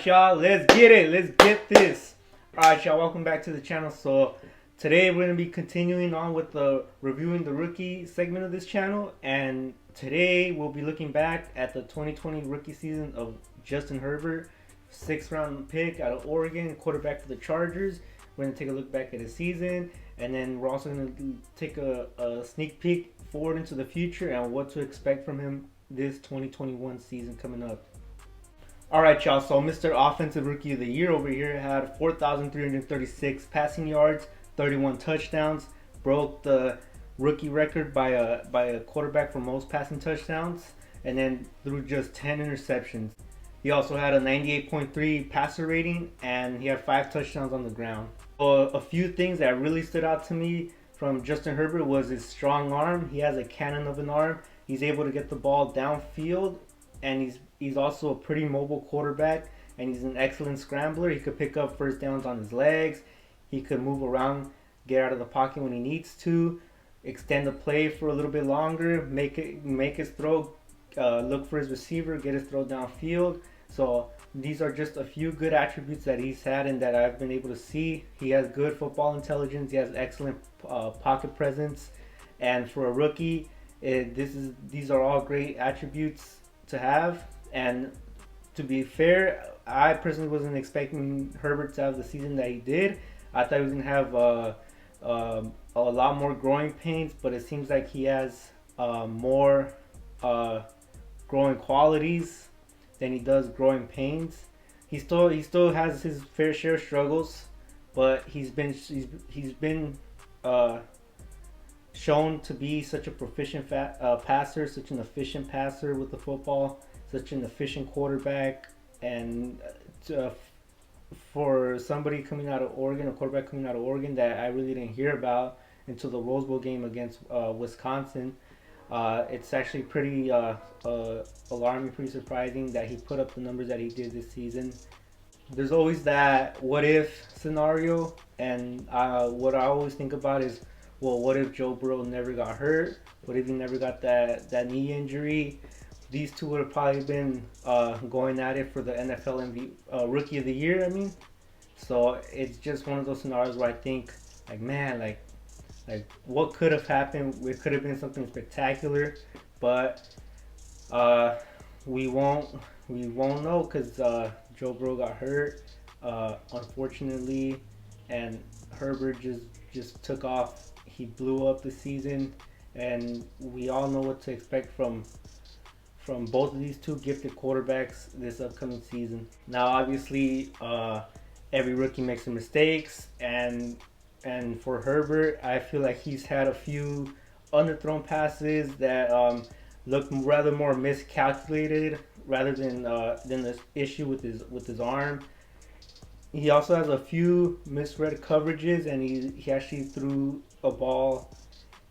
y'all, let's get it. Let's get this. Alright, y'all, welcome back to the channel. So today we're going to be continuing on with the reviewing the rookie segment of this channel. And today we'll be looking back at the 2020 rookie season of Justin Herbert, 6th round pick out of Oregon, quarterback for the Chargers. We're going to take a look back at his season. And then we're also going to take a sneak peek forward into the future and what to expect from him this 2021 season coming up. Alright, y'all, so Mr. Offensive Rookie of the Year over here had 4,336 passing yards, 31 touchdowns, broke the rookie record by a quarterback for most passing touchdowns, and then threw just 10 interceptions. He also had a 98.3 passer rating, and he had 5 touchdowns on the ground. So a few things that really stood out to me from Justin Herbert was his strong arm. He has a cannon of an arm. He's able to get the ball downfield, and he's also a pretty mobile quarterback, and he's an excellent scrambler. He could pick up first downs on his legs. He could move around, get out of the pocket when he needs to, extend the play for a little bit longer, make his throw, look for his receiver, get his throw downfield. So these are just a few good attributes that he's had and that I've been able to see. He has good football intelligence. He has excellent pocket presence, and for a rookie, these are all great attributes to have. And to be fair, I personally wasn't expecting Herbert to have the season that he did. I thought he was going to have a lot more growing pains, but it seems like he has more growing qualities than he does growing pains. He still has his fair share of struggles, but he's been shown to be such a proficient passer, such an efficient passer with the football, such an efficient quarterback. And for somebody coming out of Oregon, a quarterback coming out of Oregon that I really didn't hear about until the Rose Bowl game against Wisconsin, it's actually pretty alarming, pretty surprising that he put up the numbers that he did this season. There's always that what if scenario, and what I always think about is, well, what if Joe Burrow never got hurt? What if he never got that knee injury? These two would have probably been going at it for the NFL Rookie of the Year, I mean. So it's just one of those scenarios where I think, like, man, like what could have happened? It could have been something spectacular, but we won't know because Joe Burrow got hurt, unfortunately, and Herbert just took off. He blew up the season, and we all know what to expect from both of these two gifted quarterbacks this upcoming season. Now, obviously, every rookie makes some mistakes, and for Herbert, I feel like he's had a few underthrown passes that look rather more miscalculated rather than this issue with his arm. He also has a few misread coverages, and he actually threw a ball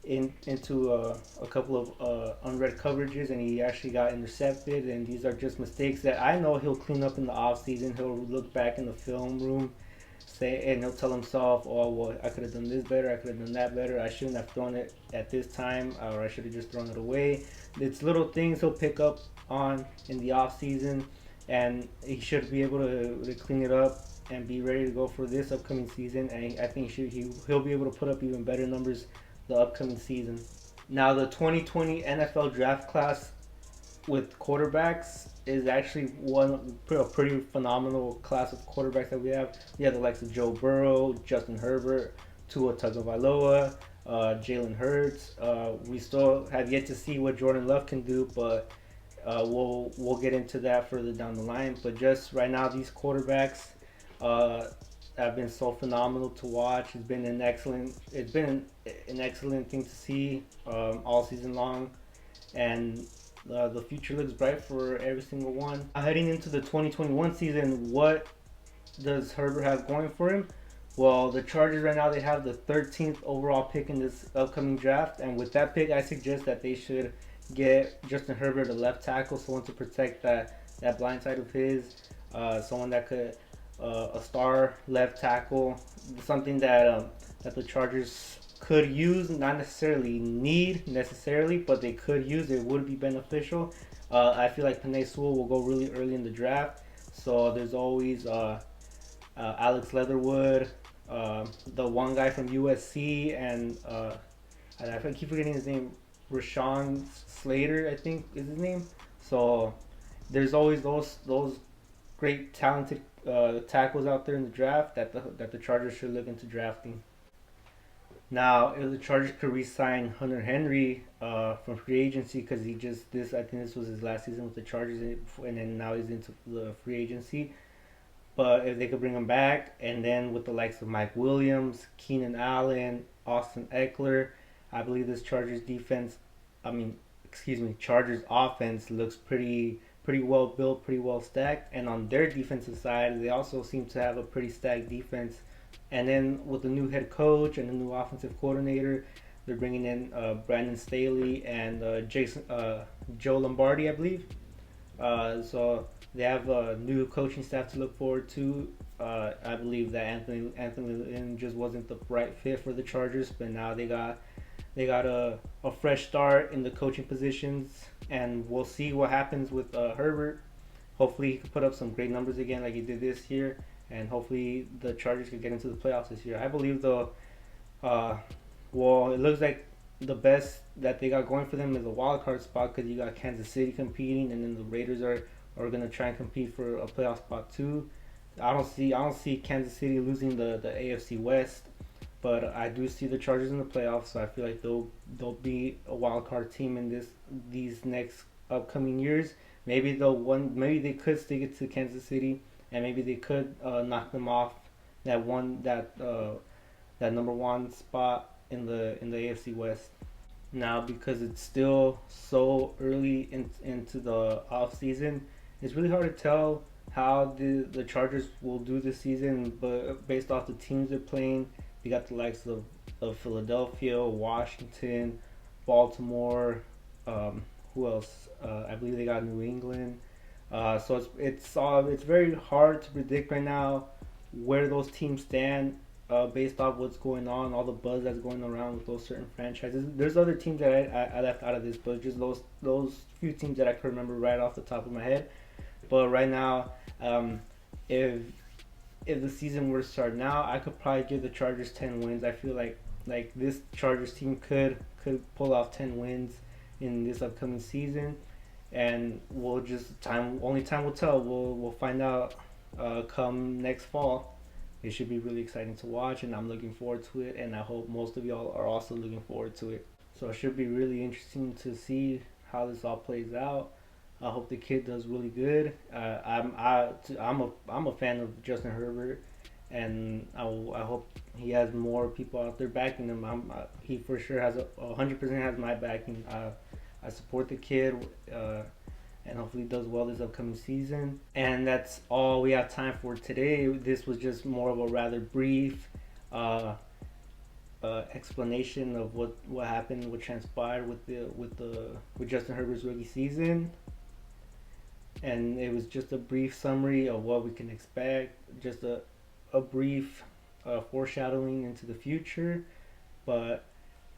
into a couple of unread coverages, and he actually got intercepted. And these are just mistakes that I know he'll clean up in the off season. He'll look back in the film room, and he'll tell himself, "Oh, well, I could have done this better. I could have done that better. I shouldn't have thrown it at this time, or I should have just thrown it away." It's little things he'll pick up on in the off season, and he should be able to clean it up and be ready to go for this upcoming season. And I think he'll be able to put up even better numbers the upcoming season. Now, the 2020 NFL draft class with quarterbacks is actually a pretty phenomenal class of quarterbacks that we have. We have the likes of Joe Burrow, Justin Herbert, Tua Tagovailoa, Jalen Hurts. We still have yet to see what Jordan Love can do, but we'll get into that further down the line. But just right now, these quarterbacks have been so phenomenal to watch. It's been an excellent thing to see all season long, and the future looks bright for every single one. Heading into the 2021 season, what does Herbert have going for him? Well, the Chargers right now, they have the 13th overall pick in this upcoming draft, and with that pick, I suggest that they should get Justin Herbert, a left tackle, someone to protect that blind side of his, someone that could a star left tackle, something that the Chargers could use, not necessarily need but they could use. It would be beneficial. I feel like Penei Sewell will go really early in the draft, So there's always Alex Leatherwood, the one guy from USC, and I keep forgetting his name. Rashawn Slater, I think is his name. So there's always those great talented tackles out there in the draft that the Chargers should look into drafting. Now, if the Chargers could re-sign Hunter Henry from free agency, because he just this I think this was his last season with the Chargers, and then now he's into the free agency. But if they could bring him back, and then with the likes of Mike Williams, Keenan Allen, Austin Eckler, I believe this Chargers defense, I mean, excuse me, Chargers offense looks pretty well built, pretty well stacked. And on their defensive side, they also seem to have a pretty stacked defense. And then with the new head coach and the new offensive coordinator, they're bringing in Brandon Staley and Joe Lombardi, I believe. So they have a new coaching staff to look forward to. I believe that Anthony Lynn just wasn't the right fit for the Chargers, but now they got a fresh start in the coaching positions, and we'll see what happens with Herbert. Hopefully, he could put up some great numbers again, like he did this year, and hopefully the Chargers could get into the playoffs this year. I believe uh, well, it looks like the best that they got going for them is a wild card spot because you got Kansas City competing, and then the Raiders are gonna try and compete for a playoff spot too. I don't see Kansas City losing the AFC West, but I do see the Chargers in the playoffs, so I feel like they'll be a wild card team in these next upcoming years. Maybe they could stick it to Kansas City, and maybe they could knock them off that number one spot in the AFC West. Now, because it's still so early into the off season, it's really hard to tell how the Chargers will do this season. But based off the teams they're playing, they got the likes of Philadelphia, Washington, Baltimore. Who else? I believe they got New England. So it's very hard to predict right now where those teams stand based off what's going on, all the buzz that's going around with those certain franchises. There's other teams that I left out of this, but just those few teams that I can remember right off the top of my head. But right now, if if the season were to start now, I could probably give the Chargers 10 wins. I feel like this Chargers team could pull off 10 wins in this upcoming season, and we'll just time will tell. We'll find out come next fall. It should be really exciting to watch, and I'm looking forward to it. And I hope most of y'all are also looking forward to it. So it should be really interesting to see how this all plays out. I hope the kid does really good. I'm a fan of Justin Herbert, and I hope he has more people out there backing him. He for sure has 100% has my backing. I support the kid, and hopefully he does well this upcoming season. And that's all we have time for today. This was just more of a rather brief explanation of what happened, what transpired with Justin Herbert's rookie season, and it was just a brief summary of what we can expect. Just a brief foreshadowing into the future, but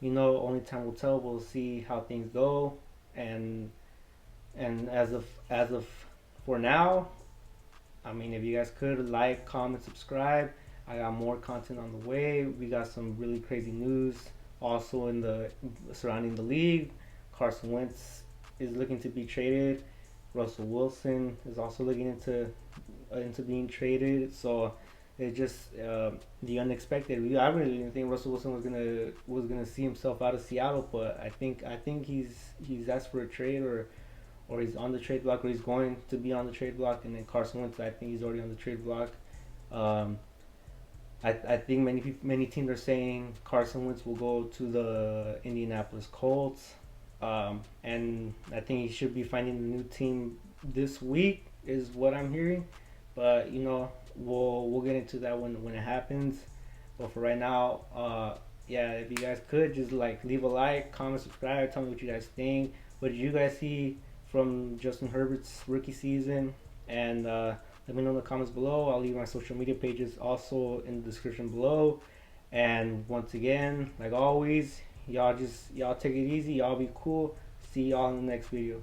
only time will tell. We'll see how things go, and as of for now, I mean, if you guys could like, comment, subscribe. I got more content on the way. We got some really crazy news also in the surrounding the league. Carson Wentz is looking to be traded. Russell Wilson is also looking into being traded. So it just the unexpected. I really didn't think Russell Wilson was gonna see himself out of Seattle, but I think he's asked for a trade, or he's on the trade block, or he's going to be on the trade block. And then Carson Wentz, I think he's already on the trade block. I think many teams are saying Carson Wentz will go to the Indianapolis Colts, and I think he should be finding a new team this week, is what I'm hearing. But we'll get into that when it happens. But for right now, yeah, if you guys could just leave a like, comment, subscribe, tell me what you guys think. What did you guys see from Justin Herbert's rookie season? And let me know in the comments below. I'll leave my social media pages also in the description below. And once again, like always, y'all take it easy. Y'all be cool. See y'all in the next video.